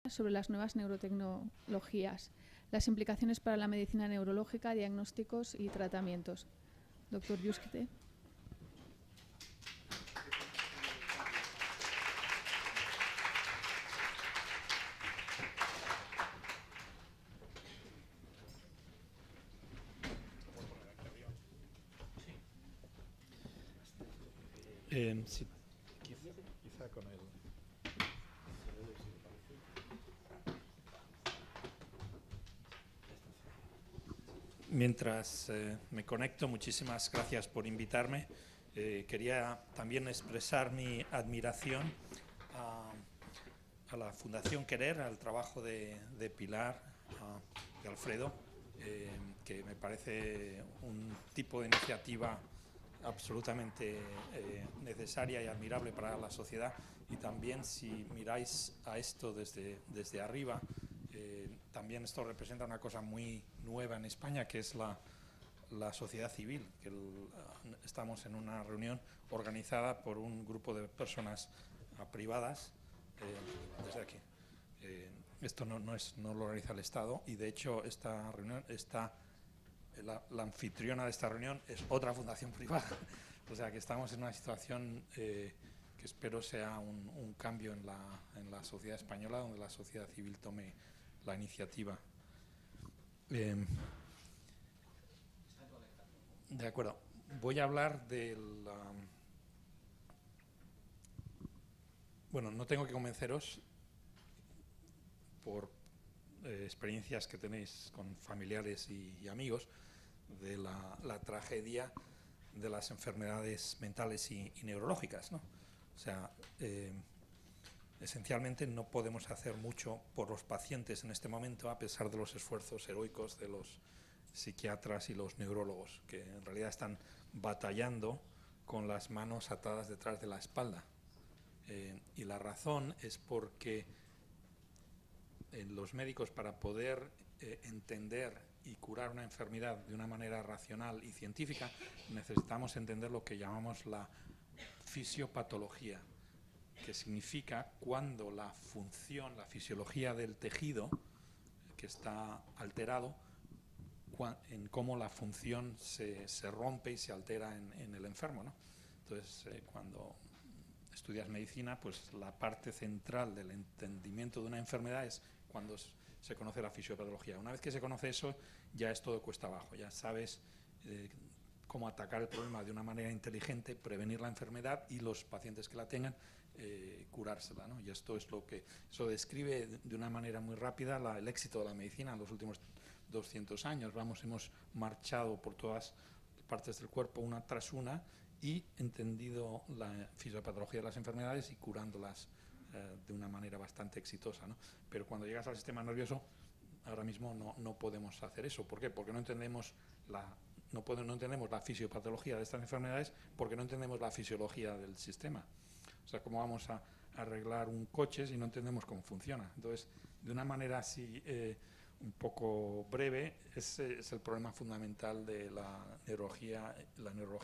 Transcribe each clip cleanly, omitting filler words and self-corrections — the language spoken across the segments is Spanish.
sobre las nuevas neurotecnologías, las implicaciones para la medicina neurológica, diagnósticos y tratamientos. Doctor Yuskite. Sí, quizá con él. Mientras me conecto, muchísimas gracias por invitarme. Quería también expresar mi admiración a la Fundación Querer, al trabajo de Pilar, de Alfredo, que me parece un tipo de iniciativa absolutamente necesaria y admirable para la sociedad. Y también, si miráis a esto desde arriba, también esto representa una cosa muy nueva en España, que es la sociedad civil, que estamos en una reunión organizada por un grupo de personas privadas desde aquí. Esto no lo organiza el Estado, y de hecho esta reunión la anfitriona de esta reunión es otra fundación privada. O sea que estamos en una situación que espero sea un cambio en la sociedad española, donde la sociedad civil tome la iniciativa. De acuerdo. Voy a hablar bueno, no tengo que convenceros por experiencias que tenéis con familiares y amigos de la tragedia de las enfermedades mentales y neurológicas, ¿no? O sea, esencialmente no podemos hacer mucho por los pacientes en este momento, a pesar de los esfuerzos heroicos de los psiquiatras y los neurólogos, que en realidad están batallando con las manos atadas detrás de la espalda. Y la razón es porque los médicos, para poder entender y curar una enfermedad de una manera racional y científica, necesitamos entender lo que llamamos la fisiopatología, que significa cuando la función, la fisiología del tejido que está alterado, en cómo la función se rompe y se altera en el enfermo, ¿no? Entonces, cuando estudias medicina, pues la parte central del entendimiento de una enfermedad es cuando se conoce la fisiopatología. Una vez que se conoce eso, ya es todo cuesta abajo, ya sabes cómo atacar el problema de una manera inteligente, prevenir la enfermedad y los pacientes que la tengan, curársela, ¿no? Y esto es lo que eso describe de una manera muy rápida el éxito de la medicina en los últimos 200 años. Hemos marchado por todas partes del cuerpo una tras una y entendido la fisiopatología de las enfermedades y curándolas de una manera bastante exitosa, ¿no? Pero cuando llegas al sistema nervioso, ahora mismo no podemos hacer eso. ¿Por qué? Porque no entendemos no entendemos la fisiopatología de estas enfermedades, porque no entendemos la fisiología del sistema. O sea, ¿cómo vamos a arreglar un coche si no entendemos cómo funciona? Entonces, de una manera así un poco breve, ese es el problema fundamental de la neurología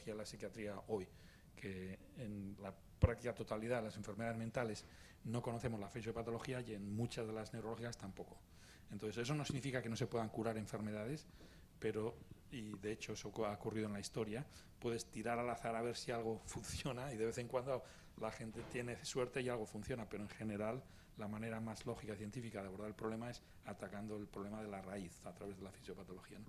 y la psiquiatría hoy, que en la práctica totalidad de las enfermedades mentales no conocemos la fisiopatología, y en muchas de las neurológicas tampoco. Entonces, eso no significa que no se puedan curar enfermedades, pero, y de hecho eso ha ocurrido en la historia, puedes tirar al azar a ver si algo funciona, y de vez en cuando la gente tiene suerte y algo funciona, pero en general la manera más lógica y científica de abordar el problema es atacando el problema de la raíz a través de la fisiopatología, ¿no?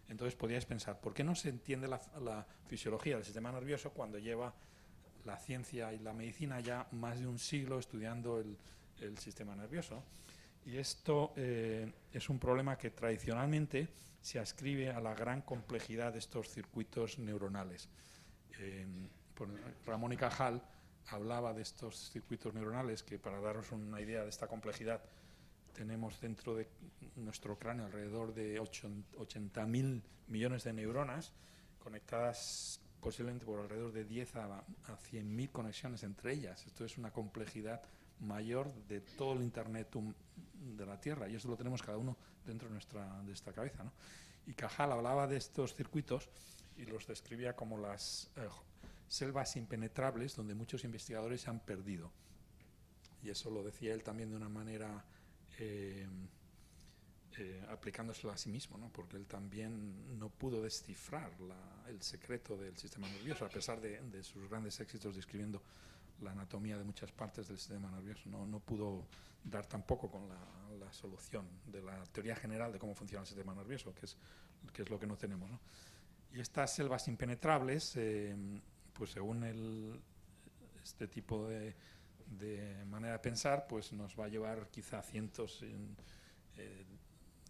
Entonces podríais pensar, ¿por qué no se entiende la fisiología del sistema nervioso cuando lleva la ciencia y la medicina ya más de un siglo estudiando el sistema nervioso? Y esto es un problema que tradicionalmente se ascribe a la gran complejidad de estos circuitos neuronales. Ramón y Cajal hablaba de estos circuitos neuronales, que, para daros una idea de esta complejidad, tenemos dentro de nuestro cráneo alrededor de 80.000 millones de neuronas conectadas posiblemente por alrededor de 10 a 100.000 conexiones entre ellas. Esto es una complejidad mayor de todo el Internet de la Tierra, y eso lo tenemos cada uno dentro de nuestra cabeza, ¿no? Y Cajal hablaba de estos circuitos y los describía como las selvas impenetrables donde muchos investigadores se han perdido. Y eso lo decía él también de una manera aplicándoselo a sí mismo, ¿no? Porque él también no pudo descifrar el secreto del sistema nervioso, a pesar de sus grandes éxitos describiendo la anatomía de muchas partes del sistema nervioso. No pudo dar tampoco con la solución de la teoría general de cómo funciona el sistema nervioso, que es lo que no tenemos, ¿no? Y estas selvas impenetrables, pues según este tipo de manera de pensar, pues nos va a llevar quizá cientos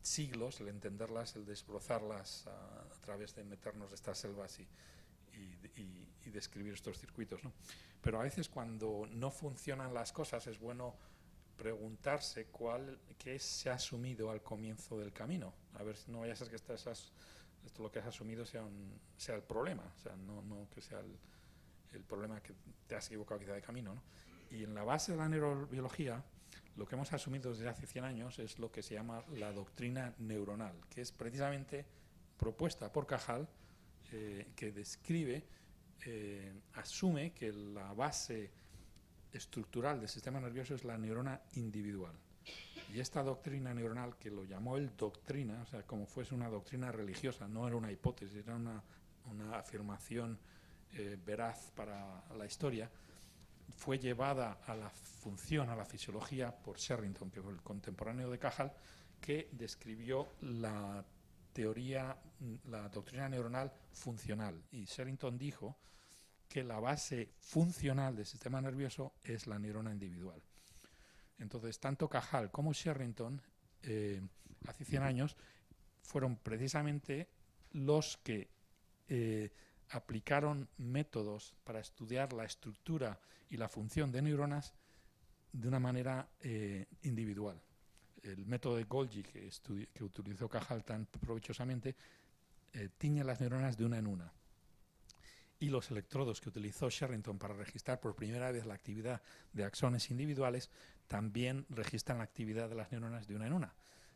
siglos el entenderlas, el desbrozarlas a través de meternos en estas selvas y describir estos circuitos, ¿no? Pero a veces cuando no funcionan las cosas es bueno preguntarse qué se ha asumido al comienzo del camino. A ver, no vaya a ser que esto lo que has asumido sea el problema, o sea, no que sea el problema que te has equivocado quizá de camino, ¿no? Y en la base de la neurobiología, lo que hemos asumido desde hace 100 años es lo que se llama la doctrina neuronal, que es precisamente propuesta por Cajal, que describe, asume que la base estructural del sistema nervioso es la neurona individual. Y esta doctrina neuronal, que lo llamó él doctrina, o sea, como fuese una doctrina religiosa, no era una hipótesis, era una afirmación veraz para la historia, fue llevada a la función, a la fisiología, por Sherrington, que fue el contemporáneo de Cajal, que describió la doctrina neuronal funcional. Y Sherrington dijo que la base funcional del sistema nervioso es la neurona individual. Entonces, tanto Cajal como Sherrington, hace 100 años, fueron precisamente los que aplicaron métodos para estudiar la estructura y la función de neuronas de una manera individual. El método de Golgi que utilizó Cajal tan provechosamente tiñe las neuronas de una en una. Y los electrodos que utilizó Sherrington para registrar por primera vez la actividad de axones individuales también registran la actividad de las neuronas de una en una.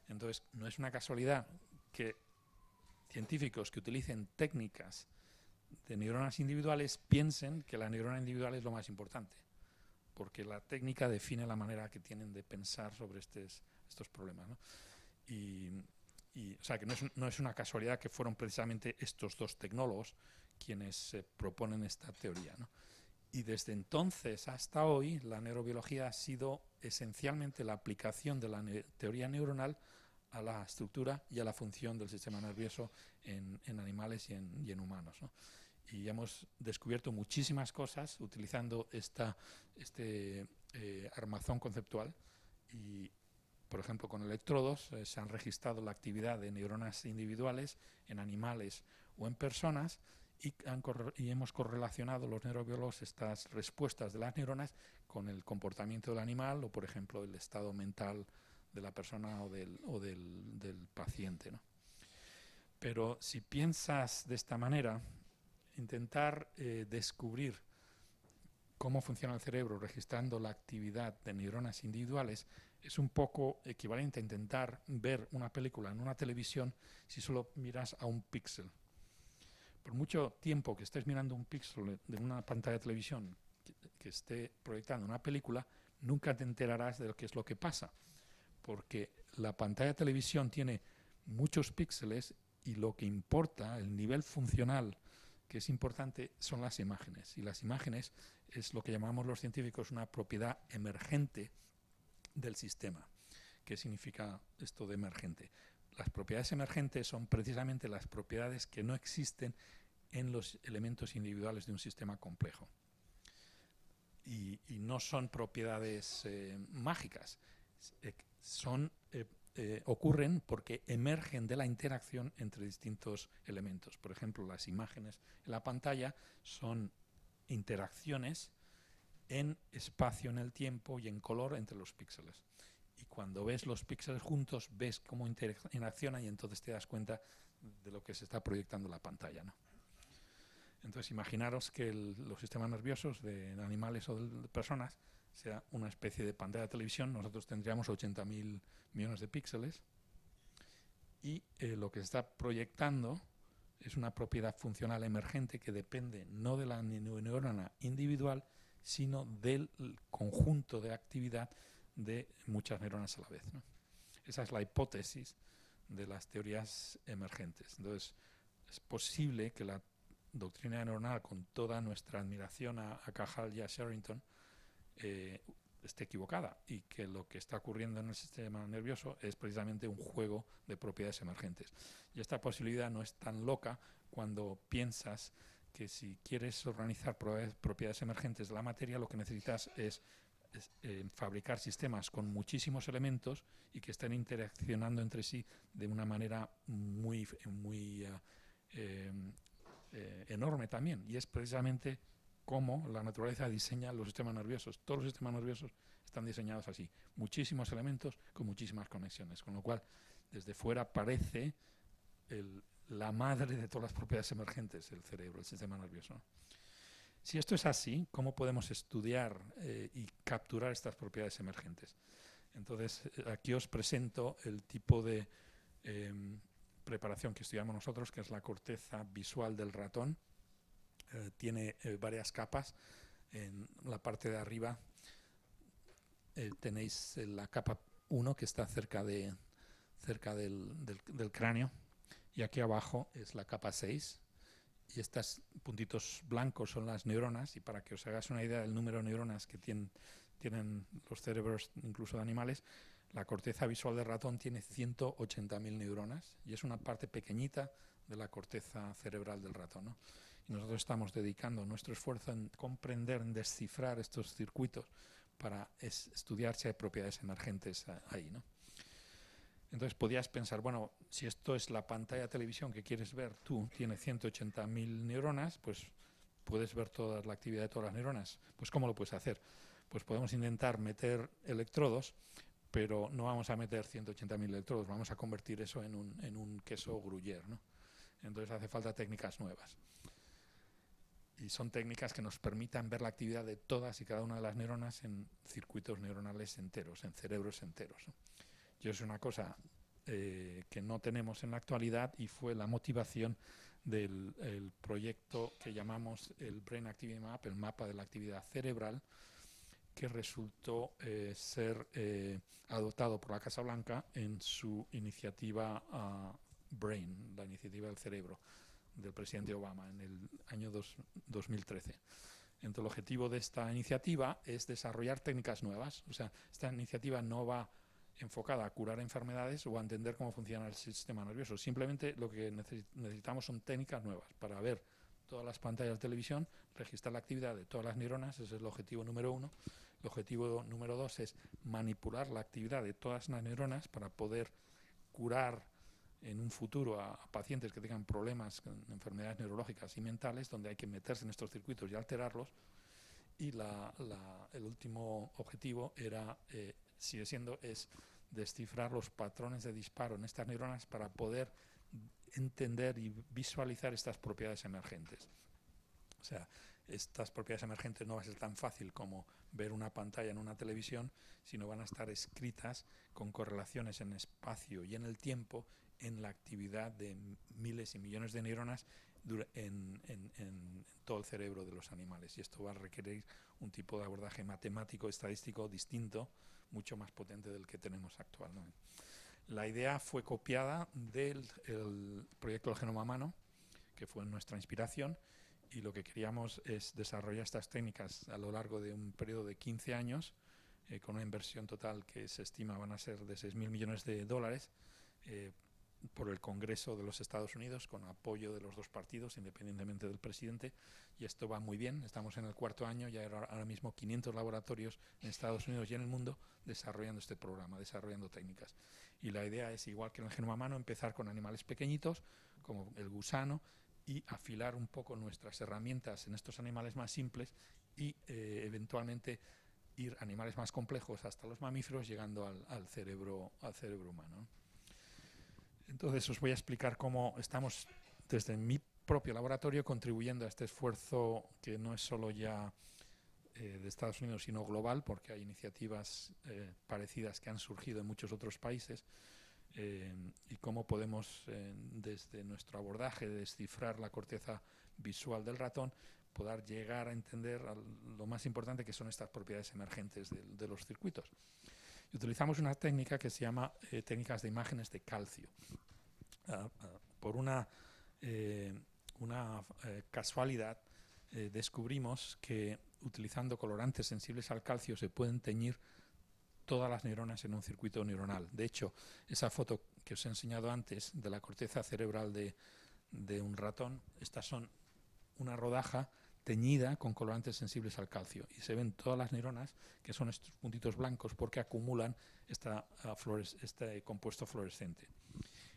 Entonces, no es una casualidad que científicos que utilicen técnicas de neuronas individuales piensen que la neurona individual es lo más importante, porque la técnica define la manera que tienen de pensar sobre estos problemas, ¿no? O sea, que no es una casualidad que fueron precisamente estos dos tecnólogos quienes proponen esta teoría, ¿no? Y desde entonces hasta hoy la neurobiología ha sido esencialmente la aplicación de la teoría neuronal a la estructura y a la función del sistema nervioso en animales y en humanos, ¿no? Y hemos descubierto muchísimas cosas utilizando este armazón conceptual y, por ejemplo, con electrodos se han registrado la actividad de neuronas individuales en animales o en personas y hemos correlacionado los neurobiólogos estas respuestas de las neuronas con el comportamiento del animal o, por ejemplo, el estado mental de la persona o del paciente, ¿no? Pero si piensas de esta manera, intentar descubrir cómo funciona el cerebro registrando la actividad de neuronas individuales es un poco equivalente a intentar ver una película en una televisión si solo miras a un píxel. Por mucho tiempo que estés mirando un píxel de una pantalla de televisión que esté proyectando una película, nunca te enterarás de qué es lo que pasa, porque la pantalla de televisión tiene muchos píxeles y lo que importa, el nivel funcional que es importante, son las imágenes. Y las imágenes es lo que llamamos los científicos una propiedad emergente del sistema. ¿Qué significa esto de emergente? Las propiedades emergentes son precisamente las propiedades que no existen en los elementos individuales de un sistema complejo. Y no son propiedades mágicas, ocurren porque emergen de la interacción entre distintos elementos. Por ejemplo, las imágenes en la pantalla son interacciones en espacio en el tiempo y en color entre los píxeles. Y cuando ves los píxeles juntos, ves cómo interaccionan y entonces te das cuenta de lo que se está proyectando en la pantalla, ¿no? Entonces, imaginaros que los sistemas nerviosos de animales o de personas sea una especie de pantalla de televisión. Nosotros tendríamos 80.000 millones de píxeles y lo que se está proyectando es una propiedad funcional emergente que depende no de la neurona individual, sino del conjunto de actividad de muchas neuronas a la vez, ¿no? Esa es la hipótesis de las teorías emergentes. Entonces, es posible que la doctrina neuronal, con toda nuestra admiración a Cajal y a Sherrington, esté equivocada y que lo que está ocurriendo en el sistema nervioso es precisamente un juego de propiedades emergentes. Y esta posibilidad no es tan loca cuando piensas que si quieres organizar propiedades emergentes de la materia, lo que necesitas es fabricar sistemas con muchísimos elementos y que estén interaccionando entre sí de una manera muy enorme también. Y es precisamente cómo la naturaleza diseña los sistemas nerviosos. Todos los sistemas nerviosos están diseñados así, muchísimos elementos con muchísimas conexiones, con lo cual desde fuera parece la madre de todas las propiedades emergentes, el cerebro, el sistema nervioso. Si esto es así, ¿cómo podemos estudiar y capturar estas propiedades emergentes? Entonces, aquí os presento el tipo de preparación que estudiamos nosotros, que es la corteza visual del ratón. Tiene varias capas. En la parte de arriba tenéis la capa 1, que está cerca del cráneo, y aquí abajo es la capa 6. Y estos puntitos blancos son las neuronas, y para que os hagáis una idea del número de neuronas que tienen los cerebros incluso de animales, la corteza visual del ratón tiene 180.000 neuronas, y es una parte pequeñita de la corteza cerebral del ratón, ¿no? Y nosotros estamos dedicando nuestro esfuerzo en comprender, en descifrar estos circuitos para estudiar si hay propiedades emergentes ahí, ¿no? Entonces podías pensar, bueno, si esto es la pantalla de televisión que quieres ver tú, tiene 180.000 neuronas, pues puedes ver toda la actividad de todas las neuronas. Pues ¿cómo lo puedes hacer? Pues podemos intentar meter electrodos, pero no vamos a meter 180.000 electrodos, vamos a convertir eso en un queso gruyère, ¿no? Entonces hace falta técnicas nuevas. Y son técnicas que nos permitan ver la actividad de todas y cada una de las neuronas en circuitos neuronales enteros, en cerebros enteros, ¿no? Y es una cosa que no tenemos en la actualidad, y fue la motivación del proyecto que llamamos el Brain Activity Map, el mapa de la actividad cerebral, que resultó ser adoptado por la Casa Blanca en su iniciativa Brain, la iniciativa del cerebro del presidente Obama en el año 2013. Entonces, el objetivo de esta iniciativa es desarrollar técnicas nuevas. O sea, esta iniciativa no va enfocada a curar enfermedades o a entender cómo funciona el sistema nervioso. Simplemente lo que necesitamos son técnicas nuevas para ver todas las pantallas de televisión, registrar la actividad de todas las neuronas. Ese es el objetivo número 1. El objetivo número 2 es manipular la actividad de todas las neuronas para poder curar en un futuro a pacientes que tengan problemas con enfermedades neurológicas y mentales, donde hay que meterse en estos circuitos y alterarlos. Y el último objetivo sigue siendo descifrar los patrones de disparo en estas neuronas para poder entender y visualizar estas propiedades emergentes. O sea, estas propiedades emergentes no va a ser tan fácil como ver una pantalla en una televisión, sino van a estar escritas con correlaciones en espacio y en el tiempo en la actividad de miles y millones de neuronas en todo el cerebro de los animales. Y esto va a requerir un tipo de abordaje matemático, estadístico distinto, mucho más potente del que tenemos actualmente. La idea fue copiada del proyecto del genoma humano, que fue nuestra inspiración, y lo que queríamos es desarrollar estas técnicas a lo largo de un periodo de 15 años, con una inversión total que se estima van a ser de 6.000 millones de dólares, por el Congreso de los Estados Unidos, con apoyo de los dos partidos, independientemente del presidente, y esto va muy bien. Estamos en el 4.º año, ya hay ahora mismo 500 laboratorios en Estados Unidos y en el mundo desarrollando este programa, desarrollando técnicas. Y la idea es, igual que en el genoma humano, empezar con animales pequeñitos, como el gusano, y afilar un poco nuestras herramientas en estos animales más simples y eventualmente ir a animales más complejos hasta los mamíferos, llegando al cerebro humano. Entonces os voy a explicar cómo estamos desde mi propio laboratorio contribuyendo a este esfuerzo, que no es solo ya de Estados Unidos, sino global, porque hay iniciativas parecidas que han surgido en muchos otros países, y cómo podemos, desde nuestro abordaje de descifrar la corteza visual del ratón, poder llegar a entender lo más importante, que son estas propiedades emergentes de los circuitos. Y utilizamos una técnica que se llama técnicas de imágenes de calcio. Por una casualidad, descubrimos que utilizando colorantes sensibles al calcio se pueden teñir todas las neuronas en un circuito neuronal. De hecho, esa foto que os he enseñado antes de la corteza cerebral de un ratón, estas son una rodaja teñida con colorantes sensibles al calcio y se ven todas las neuronas, que son estos puntitos blancos, porque acumulan este compuesto fluorescente,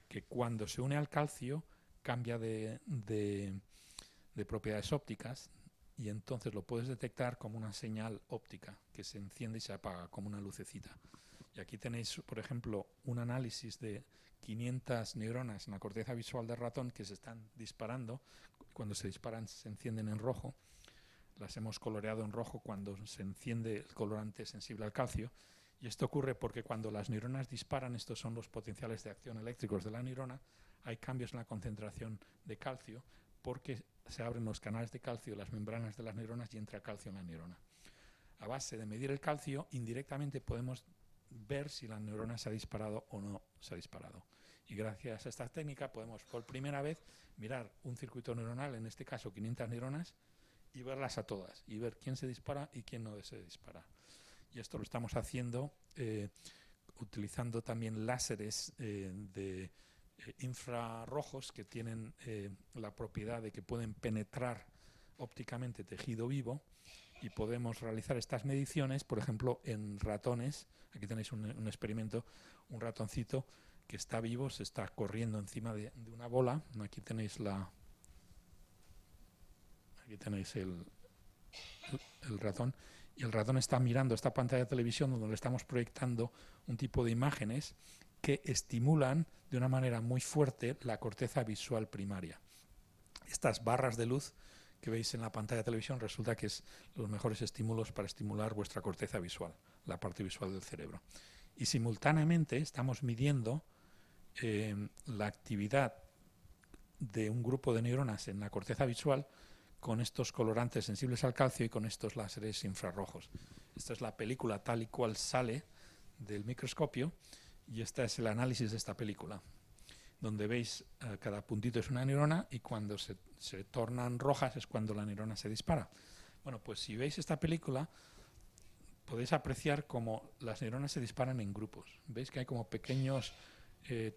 que cuando se une al calcio cambia de propiedades ópticas, y entonces lo puedes detectar como una señal óptica que se enciende y se apaga como una lucecita. Y aquí tenéis, por ejemplo, un análisis de 500 neuronas en la corteza visual del ratón que se están disparando. Cuando se disparan se encienden en rojo. Las hemos coloreado en rojo cuando se enciende el colorante sensible al calcio. Y esto ocurre porque cuando las neuronas disparan, estos son los potenciales de acción eléctricos de la neurona, hay cambios en la concentración de calcio porque se abren los canales de calcio, las membranas de las neuronas, y entra calcio en la neurona. A base de medir el calcio, indirectamente podemos ver si la neurona se ha disparado o no se ha disparado. Y gracias a esta técnica podemos por primera vez mirar un circuito neuronal, en este caso 500 neuronas, y verlas a todas, y ver quién se dispara y quién no se dispara. Y esto lo estamos haciendo utilizando también láseres de infrarrojos que tienen la propiedad de que pueden penetrar ópticamente tejido vivo, y podemos realizar estas mediciones, por ejemplo, en ratones. Aquí tenéis un experimento, un ratoncito que está vivo, se está corriendo encima de una bola. Aquí tenéis el ratón, y el ratón está mirando esta pantalla de televisión donde le estamos proyectando un tipo de imágenes que estimulan de una manera muy fuerte la corteza visual primaria. Estas barras de luz que veis en la pantalla de televisión resulta que es los mejores estímulos para estimular vuestra corteza visual, la parte visual del cerebro. Y simultáneamente estamos midiendo la actividad de un grupo de neuronas en la corteza visual con estos colorantes sensibles al calcio y con estos láseres infrarrojos. Esta es la película tal y cual sale del microscopio, y este es el análisis de esta película, donde veis cada puntito es una neurona, y cuando se tornan rojas es cuando la neurona se dispara. Bueno, pues si veis esta película podéis apreciar cómo las neuronas se disparan en grupos. Veis que hay como pequeños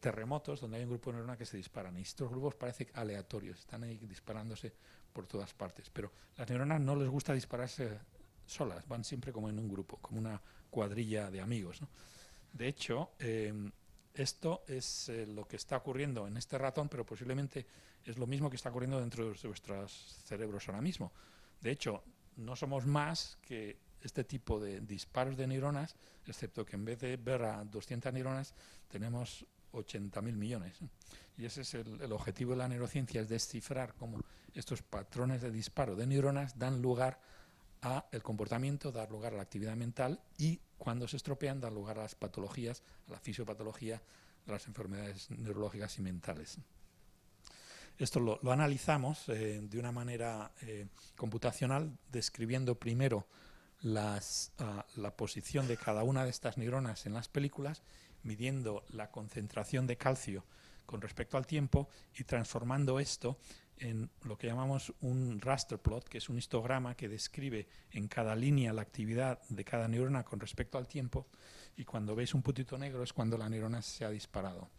terremotos donde hay un grupo de neuronas que se disparan, y estos grupos parecen aleatorios, están ahí disparándose por todas partes, pero las neuronas no les gusta dispararse solas, van siempre como en un grupo, como una cuadrilla de amigos, ¿no? De hecho, esto es lo que está ocurriendo en este ratón, pero posiblemente es lo mismo que está ocurriendo dentro de vuestros cerebros ahora mismo. De hecho, no somos más que este tipo de disparos de neuronas, excepto que en vez de ver a 200 neuronas tenemos 80.000 millones. Y ese es el objetivo de la neurociencia, es descifrar cómo estos patrones de disparo de neuronas dan lugar a el comportamiento, dar lugar a la actividad mental, y cuando se estropean dan lugar a las patologías, a la fisiopatología de las enfermedades neurológicas y mentales. Esto lo analizamos de una manera computacional, describiendo primero la posición de cada una de estas neuronas en las películas, midiendo la concentración de calcio con respecto al tiempo y transformando esto en lo que llamamos un raster plot, que es un histograma que describe en cada línea la actividad de cada neurona con respecto al tiempo, y cuando veis un puntito negro es cuando la neurona se ha disparado.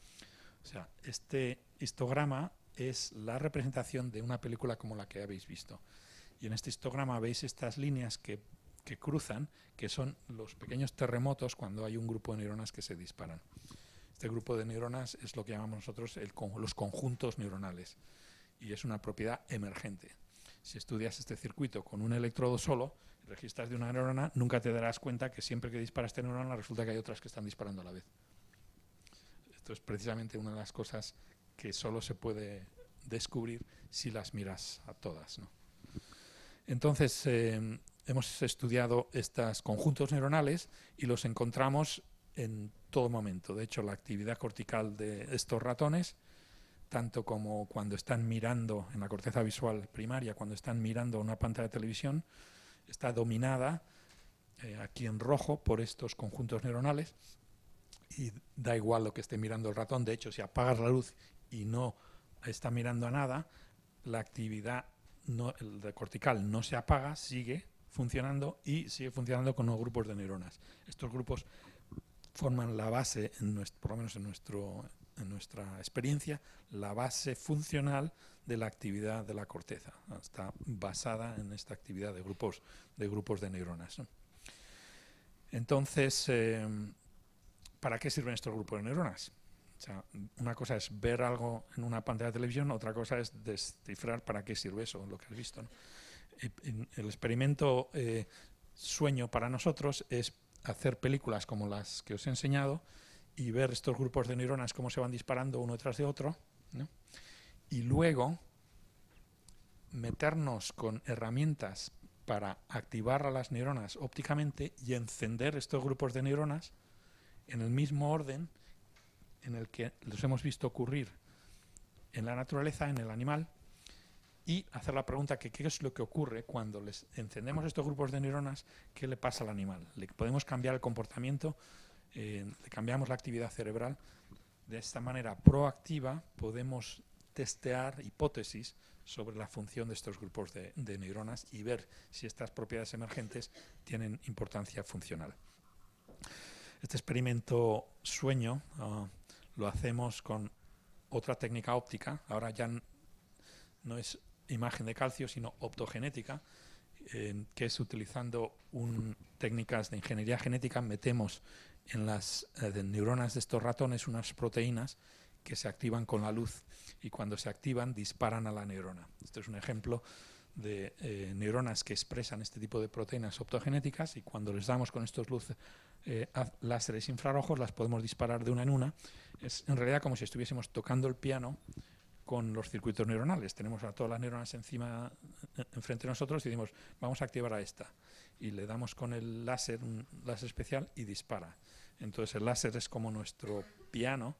O sea, este histograma es la representación de una película como la que habéis visto. Y en este histograma veis estas líneas que cruzan, que son los pequeños terremotos cuando hay un grupo de neuronas que se disparan. Este grupo de neuronas es lo que llamamos nosotros los conjuntos neuronales, y es una propiedad emergente. Si estudias este circuito con un electrodo solo, registras de una neurona, nunca te darás cuenta que siempre que dispara esta neurona resulta que hay otras que están disparando a la vez. Esto es precisamente una de las cosas que solo se puede descubrir si las miras a todas, ¿no? Entonces, hemos estudiado estos conjuntos neuronales y los encontramos en todo momento. De hecho, la actividad cortical de estos ratones, tanto como cuando están mirando en la corteza visual primaria, cuando están mirando una pantalla de televisión, está dominada aquí en rojo por estos conjuntos neuronales, y da igual lo que esté mirando el ratón. De hecho, si apagas la luz y no está mirando a nada, la actividad el cortical no se apaga, sigue funcionando y sigue funcionando con los grupos de neuronas. Estos grupos forman la base, por lo menos en nuestra experiencia, la base funcional de la actividad de la corteza. Está basada en esta actividad de grupos de neuronas, ¿no? Entonces, ¿para qué sirven estos grupos de neuronas? O sea, una cosa es ver algo en una pantalla de televisión, otra cosa es descifrar para qué sirve eso, lo que has visto, ¿no? El experimento sueño para nosotros es hacer películas como las que os he enseñado y ver estos grupos de neuronas cómo se van disparando uno tras de otro, ¿no? Y luego meternos con herramientas para activar a las neuronas ópticamente y encender estos grupos de neuronas en el mismo orden en el que los hemos visto ocurrir en la naturaleza, en el animal, y hacer la pregunta que qué es lo que ocurre cuando les encendemos estos grupos de neuronas, qué le pasa al animal. ¿Le podemos cambiar el comportamiento? ¿Le cambiamos la actividad cerebral? De esta manera proactiva podemos testear hipótesis sobre la función de estos grupos de neuronas y ver si estas propiedades emergentes tienen importancia funcional. Este experimento sueño lo hacemos con otra técnica óptica. Ahora ya no es imagen de calcio, sino optogenética, que es utilizando técnicas de ingeniería genética. Metemos en las neuronas de estos ratones unas proteínas que se activan con la luz y cuando se activan disparan a la neurona. Este es un ejemplo de neuronas que expresan este tipo de proteínas optogenéticas y cuando les damos con estos láseres infrarrojos las podemos disparar de una en una. Es en realidad como si estuviésemos tocando el piano con los circuitos neuronales. Tenemos a todas las neuronas enfrente de nosotros y decimos, vamos a activar a esta. Y le damos con el láser, un láser especial, y dispara. Entonces el láser es como nuestro piano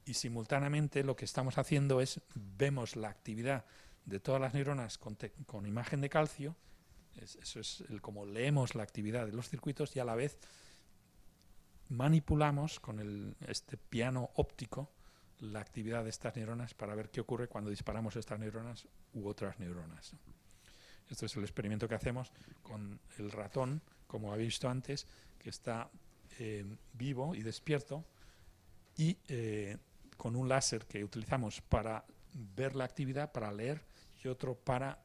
y simultáneamente lo que estamos haciendo es, vemos la actividad de todas las neuronas con imagen de calcio, eso es como leemos la actividad de los circuitos y a la vez manipulamos con este piano óptico la actividad de estas neuronas para ver qué ocurre cuando disparamos estas neuronas u otras neuronas. Este es el experimento que hacemos con el ratón, como habéis visto antes, que está vivo y despierto y con un láser que utilizamos para ver la actividad, para leer, y otro para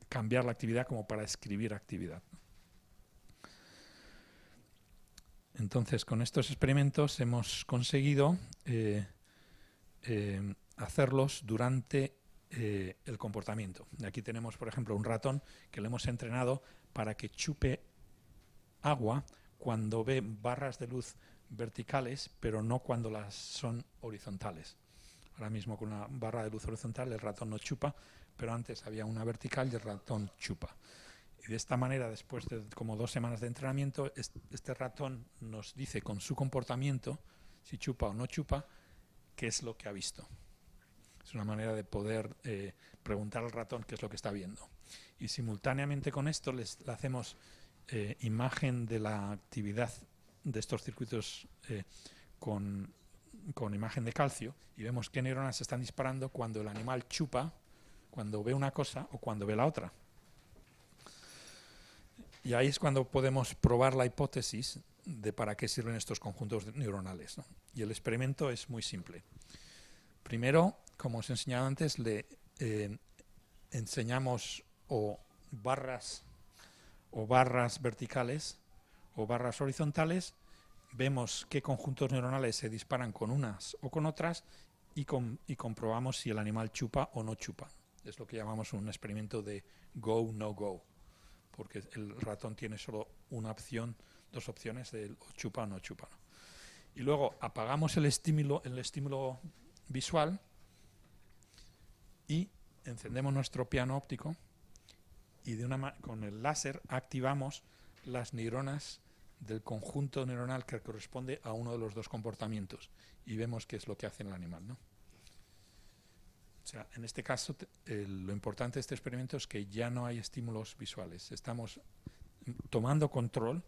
cambiar la actividad como para escribir actividad. Entonces, con estos experimentos hemos conseguido hacerlos durante el comportamiento. Aquí tenemos, por ejemplo, un ratón que le hemos entrenado para que chupe agua cuando ve barras de luz verticales, pero no cuando las son horizontales. Ahora mismo con una barra de luz horizontal el ratón no chupa, pero antes había una vertical y el ratón chupa. Y de esta manera, después de como 2 semanas de entrenamiento, este ratón nos dice con su comportamiento, si chupa o no chupa, qué es lo que ha visto. Es una manera de poder preguntar al ratón qué es lo que está viendo. Y simultáneamente con esto le hacemos imagen de la actividad de estos circuitos con imagen de calcio y vemos qué neuronas se están disparando cuando el animal chupa, cuando ve una cosa o cuando ve la otra. Y ahí es cuando podemos probar la hipótesis de para qué sirven estos conjuntos neuronales, ¿no? Y el experimento es muy simple. Primero, como os he enseñado antes, le enseñamos barras verticales o barras horizontales, vemos qué conjuntos neuronales se disparan con unas o con otras y comprobamos si el animal chupa o no chupa. Es lo que llamamos un experimento de go, no go, porque el ratón tiene solo una opción, 2 opciones de o chupa o no chupa, ¿no? Y luego apagamos el estímulo visual y encendemos nuestro piano óptico y con el láser activamos las neuronas del conjunto neuronal que corresponde a uno de los 2 comportamientos y vemos qué es lo que hace el animal, ¿no? O sea, en este caso, lo importante de este experimento es que ya no hay estímulos visuales. Estamos tomando control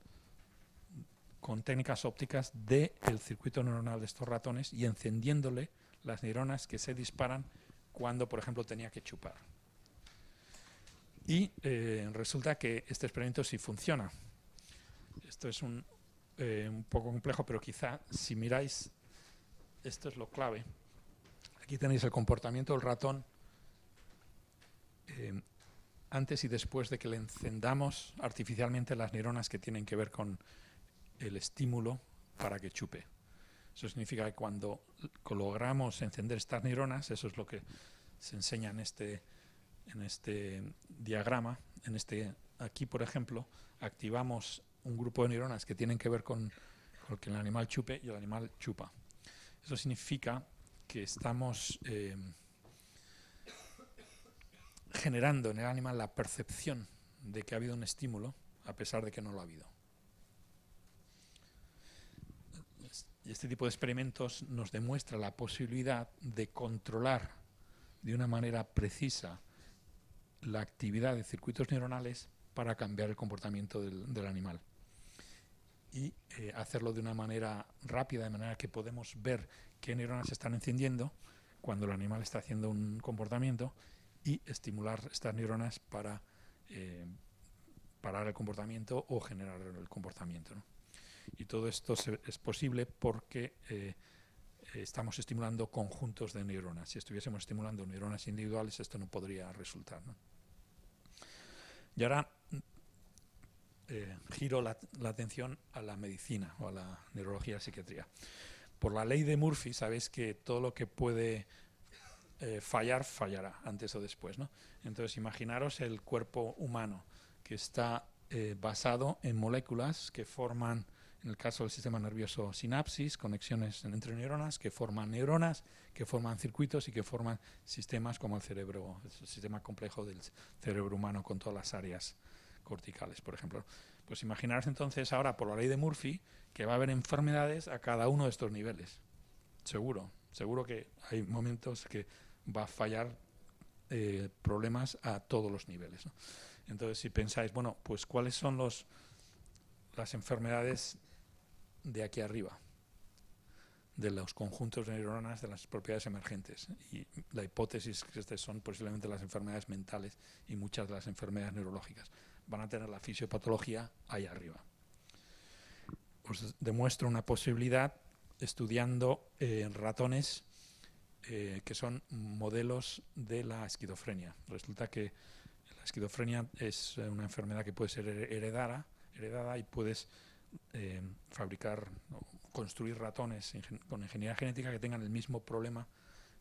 con técnicas ópticas del circuito neuronal de estos ratones y encendiéndole las neuronas que se disparan cuando, por ejemplo, tenía que chupar. Y resulta que este experimento sí funciona. Esto es un poco complejo, pero quizá si miráis, esto es lo clave. Aquí tenéis el comportamiento del ratón antes y después de que le encendamos artificialmente las neuronas que tienen que ver con el estímulo para que chupe. Eso significa que cuando logramos encender estas neuronas, eso es lo que se enseña en este diagrama. Aquí, por ejemplo, activamos un grupo de neuronas que tienen que ver con que el animal chupe y el animal chupa. Eso significa que estamos generando en el animal la percepción de que ha habido un estímulo a pesar de que no lo ha habido. Y este tipo de experimentos nos demuestra la posibilidad de controlar de una manera precisa la actividad de circuitos neuronales para cambiar el comportamiento del animal. Y hacerlo de una manera rápida, de manera que podemos ver qué neuronas se están encendiendo cuando el animal está haciendo un comportamiento y estimular estas neuronas para parar el comportamiento o generar el comportamiento, ¿no? Y todo esto es posible porque estamos estimulando conjuntos de neuronas. Si estuviésemos estimulando neuronas individuales, esto no podría resultar, ¿no? Y ahora giro la atención a la medicina o a la neurología y psiquiatría. Por la ley de Murphy, sabéis que todo lo que puede fallar, fallará antes o después, ¿no? Entonces, imaginaros el cuerpo humano que está basado en moléculas que forman, en el caso del sistema nervioso, sinapsis, conexiones entre neuronas, que forman circuitos y que forman sistemas como el cerebro, el sistema complejo del cerebro humano con todas las áreas corticales, por ejemplo. Pues imaginaros entonces ahora, por la ley de Murphy, que va a haber enfermedades a cada uno de estos niveles. Seguro que hay momentos que va a fallar problemas a todos los niveles, ¿no? Entonces, si pensáis, bueno, pues ¿cuáles son las enfermedades de aquí arriba? De los conjuntos de neuronas, de las propiedades emergentes. Y la hipótesis es que estas son posiblemente las enfermedades mentales y muchas de las enfermedades neurológicas. Van a tener la fisiopatología ahí arriba. Os demuestro una posibilidad estudiando ratones que son modelos de la esquizofrenia. Resulta que la esquizofrenia es una enfermedad que puede ser heredada y puedes fabricar o construir ratones con ingeniería genética que tengan el mismo problema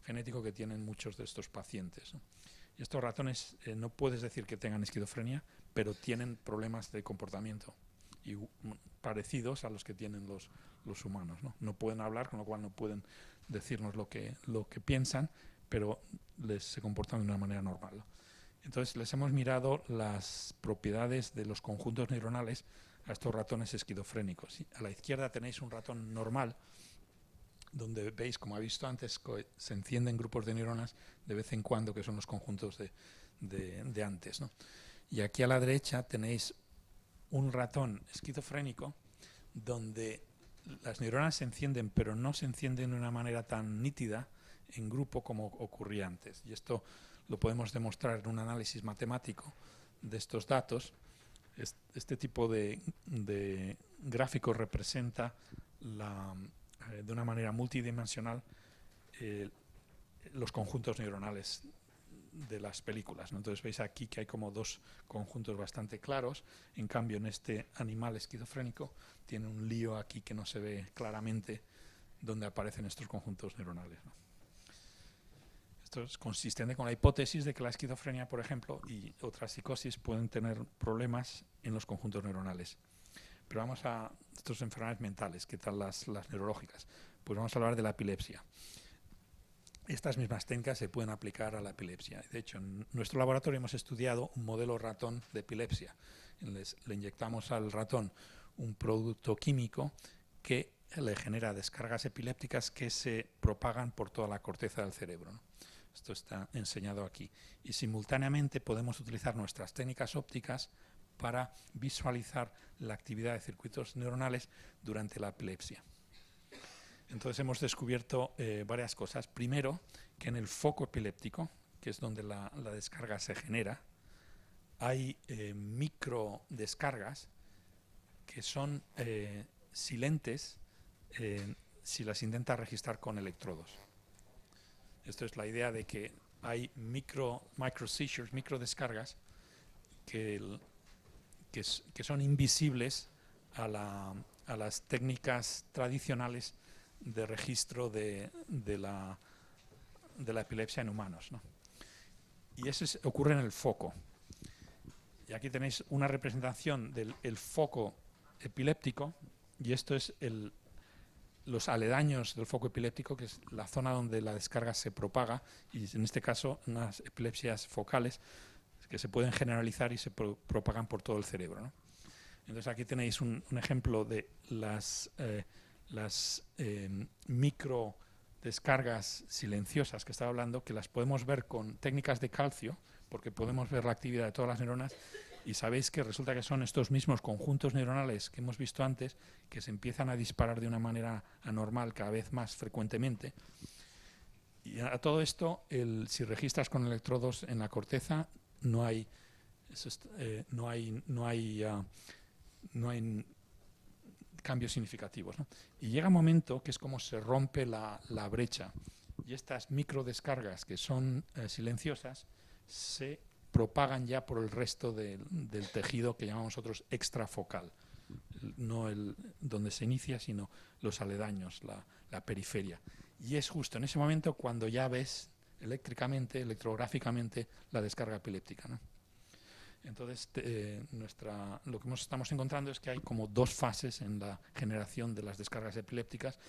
genético que tienen muchos de estos pacientes, ¿no? Y estos ratones no puedes decir que tengan esquizofrenia, pero tienen problemas de comportamiento y parecidos a los que tienen los humanos, ¿no? No pueden hablar, con lo cual no pueden decirnos lo que piensan, pero se comportan de una manera normal, ¿no? Entonces les hemos mirado las propiedades de los conjuntos neuronales a estos ratones esquizofrénicos. A la izquierda tenéis un ratón normal, donde veis, como habéis visto antes, que se encienden grupos de neuronas de vez en cuando, que son los conjuntos de antes, ¿no? Y aquí a la derecha tenéis un ratón esquizofrénico donde las neuronas se encienden, pero no se encienden de una manera tan nítida en grupo como ocurría antes. Y esto lo podemos demostrar en un análisis matemático de estos datos. Este tipo de gráfico representa de una manera multidimensional los conjuntos neuronales de las películas, ¿no? Entonces veis aquí que hay como dos conjuntos bastante claros. En cambio, en este animal esquizofrénico tiene un lío aquí que no se ve claramente donde aparecen estos conjuntos neuronales, ¿no? Esto es consistente con la hipótesis de que la esquizofrenia, por ejemplo, y otras psicosis pueden tener problemas en los conjuntos neuronales. Pero vamos a estas enfermedades mentales. ¿Qué tal las neurológicas? Pues vamos a hablar de la epilepsia. Estas mismas técnicas se pueden aplicar a la epilepsia. De hecho, en nuestro laboratorio hemos estudiado un modelo ratón de epilepsia. Le inyectamos al ratón un producto químico que le genera descargas epilépticas que se propagan por toda la corteza del cerebro, ¿no? Esto está enseñado aquí. Y simultáneamente podemos utilizar nuestras técnicas ópticas para visualizar la actividad de circuitos neuronales durante la epilepsia. Entonces hemos descubierto varias cosas. Primero, que en el foco epiléptico, que es donde la descarga se genera, hay microdescargas que son silentes si las intenta registrar con electrodos. Esto es la idea de que hay micro seizures, microdescargas que son invisibles a las técnicas tradicionales de registro de la epilepsia en humanos, ¿no? Y eso ocurre en el foco. Y aquí tenéis una representación del foco epiléptico, y esto es los aledaños del foco epiléptico, que es la zona donde la descarga se propaga, y en este caso unas epilepsias focales que se pueden generalizar y se propagan por todo el cerebro, ¿no? Entonces aquí tenéis un ejemplo de las micro descargas silenciosas que estaba hablando, que las podemos ver con técnicas de calcio, porque podemos ver la actividad de todas las neuronas, y sabéis que resulta que son estos mismos conjuntos neuronales que hemos visto antes que se empiezan a disparar de una manera anormal cada vez más frecuentemente. Y a todo esto, si registras con electrodos en la corteza, no hay cambios significativos, ¿no? Y llega un momento que es como se rompe la brecha, y estas microdescargas que son silenciosas se propagan ya por el resto del tejido que llamamos nosotros extrafocal, no donde se inicia, sino los aledaños, la periferia. Y es justo en ese momento cuando ya ves eléctricamente, electrográficamente, la descarga epiléptica, ¿no? Entonces, lo que estamos encontrando es que hay como dos fases en la generación de las descargas epilépticas,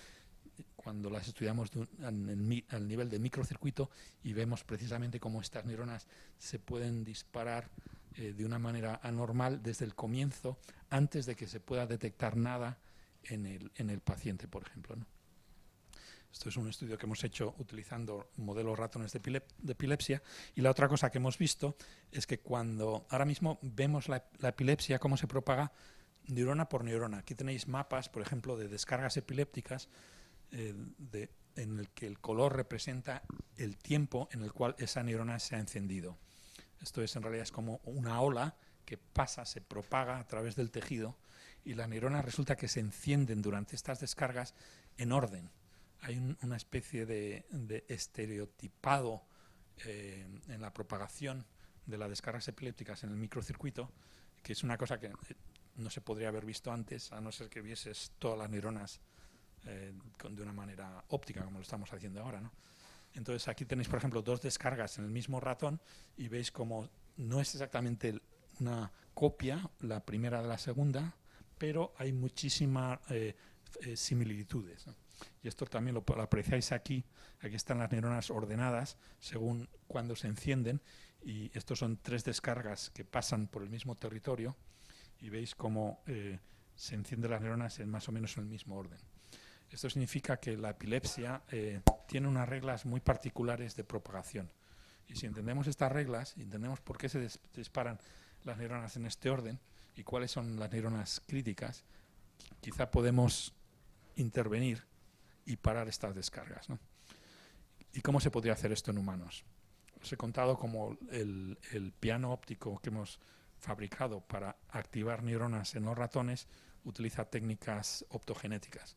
cuando las estudiamos al nivel de microcircuito, y vemos precisamente cómo estas neuronas se pueden disparar de una manera anormal desde el comienzo, antes de que se pueda detectar nada en el paciente, por ejemplo, ¿no? Esto es un estudio que hemos hecho utilizando modelos ratones de epilepsia. Y la otra cosa que hemos visto es que cuando ahora mismo vemos la epilepsia, cómo se propaga neurona por neurona. Aquí tenéis mapas, por ejemplo, de descargas epilépticas en el que el color representa el tiempo en el cual esa neurona se ha encendido. Esto en realidad es como una ola que pasa, se propaga a través del tejido, y las neuronas resulta que se encienden durante estas descargas en orden. Hay una especie de estereotipado en la propagación de las descargas epilépticas en el microcircuito, que es una cosa que no se podría haber visto antes, a no ser que vieses todas las neuronas de una manera óptica, como lo estamos haciendo ahora, ¿no? Entonces aquí tenéis, por ejemplo, dos descargas en el mismo ratón, y veis como no es exactamente una copia, la primera de la segunda, pero hay muchísimas similitudes, ¿no? Y esto también lo apreciáis aquí. Aquí están las neuronas ordenadas según cuando se encienden, y estos son tres descargas que pasan por el mismo territorio, y veis cómo se encienden las neuronas en más o menos en el mismo orden. Esto significa que la epilepsia tiene unas reglas muy particulares de propagación, y si entendemos estas reglas, entendemos por qué se disparan las neuronas en este orden y cuáles son las neuronas críticas, quizá podemos intervenir y parar estas descargas, ¿no? ¿Y cómo se podría hacer esto en humanos? Os he contado cómo el piano óptico que hemos fabricado para activar neuronas en los ratones utiliza técnicas optogenéticas.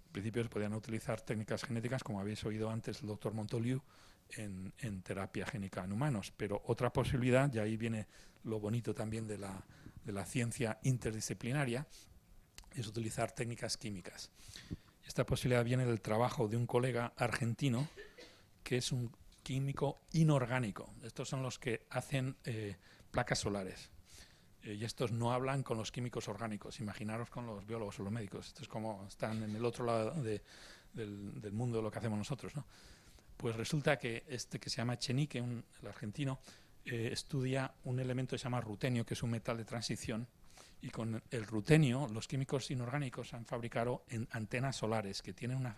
En principio se podían utilizar técnicas genéticas, como habéis oído antes el doctor Montoliu, en terapia génica en humanos, pero otra posibilidad, y ahí viene lo bonito también de la ciencia interdisciplinaria, es utilizar técnicas químicas. Esta posibilidad viene del trabajo de un colega argentino que es un químico inorgánico. Estos son los que hacen placas solares. Y estos no hablan con los químicos orgánicos. Imaginaros con los biólogos o los médicos. Esto es como están en el otro lado del mundo de lo que hacemos nosotros, ¿no? Pues resulta que que se llama Echenique, el argentino, estudia un elemento que se llama rutenio, que es un metal de transición. Y con el rutenio, los químicos inorgánicos han fabricado antenas solares que tienen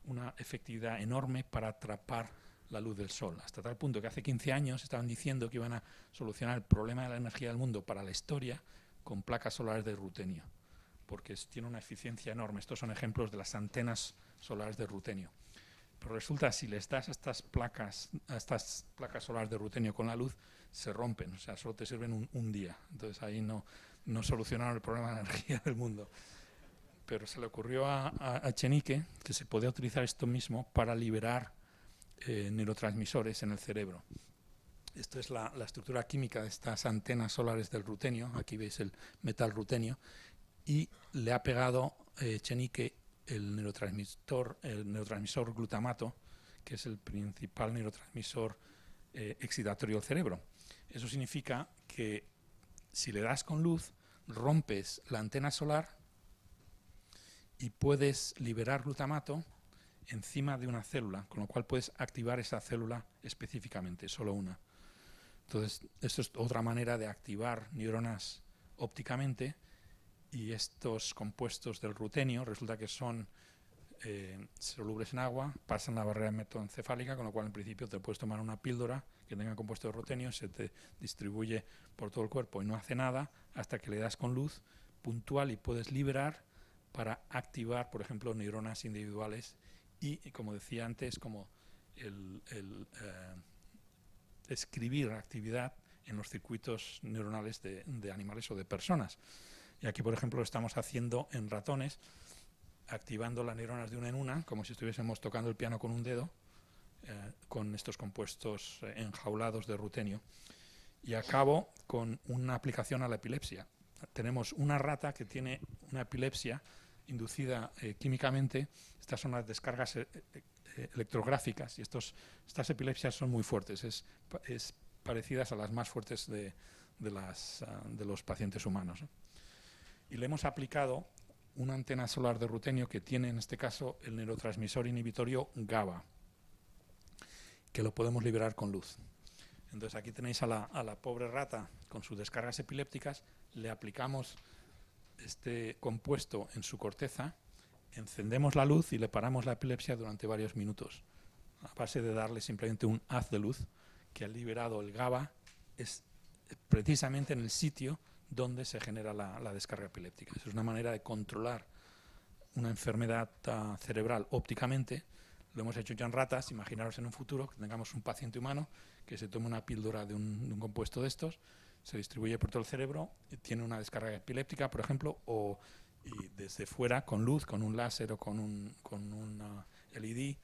una efectividad enorme para atrapar la luz del sol, hasta tal punto que hace 15 años estaban diciendo que iban a solucionar el problema de la energía del mundo para la historia con placas solares de rutenio, porque tiene una eficiencia enorme. Estos son ejemplos de las antenas solares de rutenio. Pero resulta, si les das a estas placas solares de rutenio con la luz, se rompen, o sea, solo te sirven un día. Entonces ahí no solucionaron el problema de la energía del mundo. Pero se le ocurrió a Echenique que se podía utilizar esto mismo para liberar neurotransmisores en el cerebro. Esto es la estructura química de estas antenas solares del rutenio. Aquí veis el metal rutenio. Y le ha pegado Echenique el neurotransmisor glutamato, que es el principal neurotransmisor excitatorio del cerebro. Eso significa que si le das con luz, rompes la antena solar y puedes liberar glutamato encima de una célula, con lo cual puedes activar esa célula específicamente, solo una. Entonces, esto es otra manera de activar neuronas ópticamente, y estos compuestos del rutenio resulta que son solubles en agua, pasan la barrera hematoencefálica, con lo cual en principio te puedes tomar una píldora que tenga compuesto de rutenio, se te distribuye por todo el cuerpo y no hace nada hasta que le das con luz puntual y puedes liberar para activar, por ejemplo, neuronas individuales y como decía antes, como escribir actividad en los circuitos neuronales de animales o de personas. Y aquí, por ejemplo, lo estamos haciendo en ratones, activando las neuronas de una en una, como si estuviésemos tocando el piano con un dedo, con estos compuestos enjaulados de rutenio. Y acabo con una aplicación a la epilepsia. Tenemos una rata que tiene una epilepsia inducida químicamente. Estas son las descargas electrográficas y estas epilepsias son muy fuertes, es parecidas a las más fuertes de los pacientes humanos, ¿no? Y le hemos aplicado una antena solar de rutenio que tiene en este caso el neurotransmisor inhibitorio GABA, que lo podemos liberar con luz. Entonces aquí tenéis a la pobre rata con sus descargas epilépticas, le aplicamos este compuesto en su corteza, encendemos la luz y le paramos la epilepsia durante varios minutos, a base de darle simplemente un haz de luz que ha liberado el GABA, es precisamente en el sitio donde se genera la descarga epiléptica. Eso es una manera de controlar una enfermedad cerebral ópticamente. Lo hemos hecho ya en ratas. Imaginaros en un futuro que tengamos un paciente humano que se tome una píldora de un compuesto de estos, se distribuye por todo el cerebro, tiene una descarga epiléptica, por ejemplo, y desde fuera, con luz, con un láser o con una LED,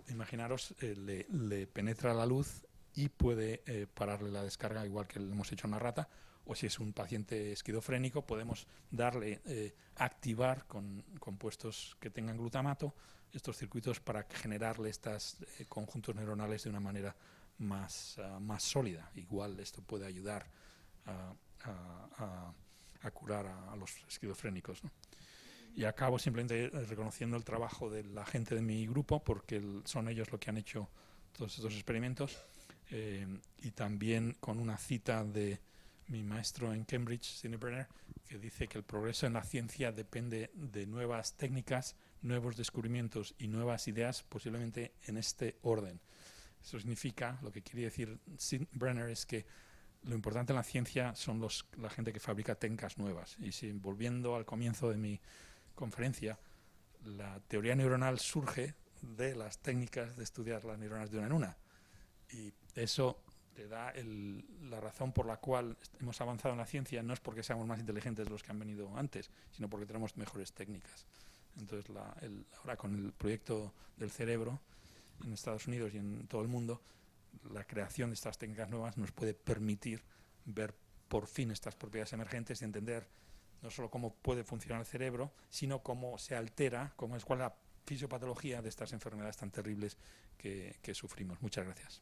imaginaros, le penetra la luz y puede pararle la descarga, igual que lo hemos hecho en la rata. O si es un paciente esquizofrénico, podemos darle, activar con compuestos que tengan glutamato estos circuitos para generarle estos conjuntos neuronales de una manera más sólida. Igual esto puede ayudar a curar a los esquizofrénicos, ¿no? Y acabo simplemente reconociendo el trabajo de la gente de mi grupo, porque son ellos los que han hecho todos estos experimentos, y también con una cita de mi maestro en Cambridge, Sidney Brenner, que dice que el progreso en la ciencia depende de nuevas técnicas, nuevos descubrimientos y nuevas ideas, posiblemente en este orden. Eso significa, lo que quiere decir Sidney Brenner es que lo importante en la ciencia son la gente que fabrica técnicas nuevas. Y si, volviendo al comienzo de mi conferencia, la teoría neuronal surge de las técnicas de estudiar las neuronas de una en una. Y eso te da la razón por la cual hemos avanzado en la ciencia, no es porque seamos más inteligentes de los que han venido antes, sino porque tenemos mejores técnicas. Entonces, ahora con el proyecto del cerebro en Estados Unidos y en todo el mundo, la creación de estas técnicas nuevas nos puede permitir ver por fin estas propiedades emergentes y entender no solo cómo puede funcionar el cerebro, sino cómo se altera, cuál es la fisiopatología de estas enfermedades tan terribles que sufrimos. Muchas gracias.